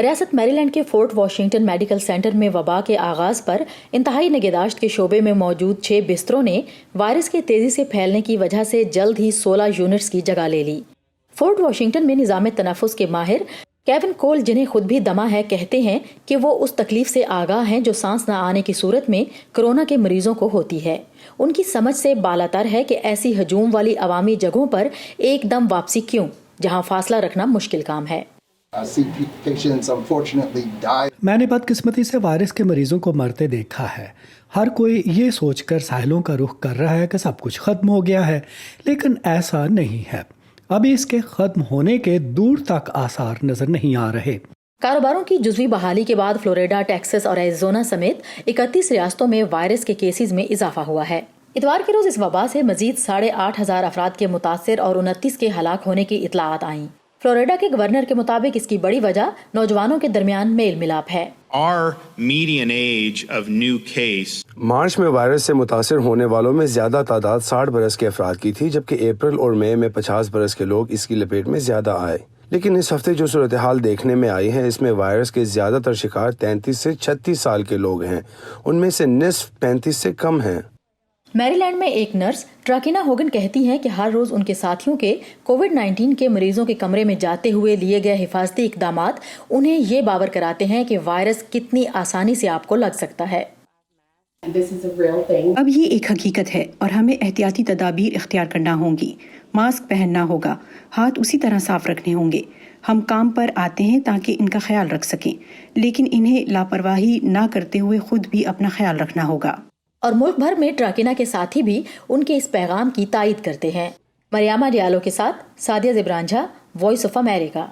ریاست میری لینڈ کے فورٹ واشنگٹن میڈیکل سینٹر میں وبا کے آغاز پر انتہائی نگہداشت کے شعبے میں موجود 6 بستروں نے وائرس کے تیزی سے پھیلنے کی وجہ سے جلد ہی 16 یونٹس کی جگہ لے لی۔ فورٹ واشنگٹن میں نظام تنفس کے ماہر کیون کول، جنہیں خود بھی دمہ ہے، کہتے ہیں کہ وہ اس تکلیف سے آگاہ ہیں جو سانس نہ آنے کی صورت میں کرونا کے مریضوں کو ہوتی ہے۔ ان کی سمجھ سے بالاتر ہے کہ ایسی ہجوم والی عوامی جگہوں پر ایک دم واپسی کیوں، جہاں فاصلہ رکھنا مشکل کام ہے۔ میں نے بدقسمتی سے وائرس کے مریضوں کو مرتے دیکھا ہے۔ ہر کوئی یہ سوچ کر ساحلوں کا رخ کر رہا ہے کہ سب کچھ ختم ہو گیا ہے، لیکن ایسا نہیں ہے۔ ابھی اس کے ختم ہونے کے دور تک آثار نظر نہیں آ رہے۔ کاروباروں کی جزوی بحالی کے بعد فلوریڈا، ٹیکساس اور ایریزونا سمیت 31 ریاستوں میں وائرس کے کیسز میں اضافہ ہوا ہے۔ اتوار کے روز اس وبا سے مزید 8,500 افراد کے متاثر اور 29 کے ہلاک ہونے کی اطلاعات آئیں۔ فلوریڈا کے گورنر کے مطابق اس کی بڑی وجہ نوجوانوں کے درمیان میل ملاپ ہے۔ مارچ میں وائرس سے متاثر ہونے والوں میں زیادہ تعداد 60 برس کے افراد کی تھی، جبکہ اپریل اور مئی میں 50 برس کے لوگ اس کی لپیٹ میں زیادہ آئے۔ لیکن اس ہفتے جو صورتحال دیکھنے میں آئی ہے، اس میں وائرس کے زیادہ تر شکار 33 سے 36 سال کے لوگ ہیں، ان میں سے نصف 35 سے کم ہیں۔ میری لینڈ میں ایک نرس ٹراکینا ہوگن کہتی ہیں کہ ہر روز ان کے ساتھیوں کے کووڈ-19 کے مریضوں کے کمرے میں جاتے ہوئے لیے گئے حفاظتی اقدامات انہیں یہ باور کراتے ہیں کہ وائرس کتنی آسانی سے آپ کو لگ سکتا ہے۔ اب یہ ایک حقیقت ہے اور ہمیں احتیاطی تدابیر اختیار کرنا ہوں گی۔ ماسک پہننا ہوگا، ہاتھ اسی طرح صاف رکھنے ہوں گے۔ ہم کام پر آتے ہیں تاکہ ان کا خیال رکھ سکیں، لیکن انہیں لاپرواہی نہ کرتے ہوئے خود بھی اپنا خیال رکھنا ہوگا۔ اور ملک بھر میں ٹراکینا کے ساتھی بھی ان کے اس پیغام کی تائید کرتے ہیں۔ مریامہ ڈیالو کے ساتھ سادیہ زبرانجھا، وائس آف امریکہ۔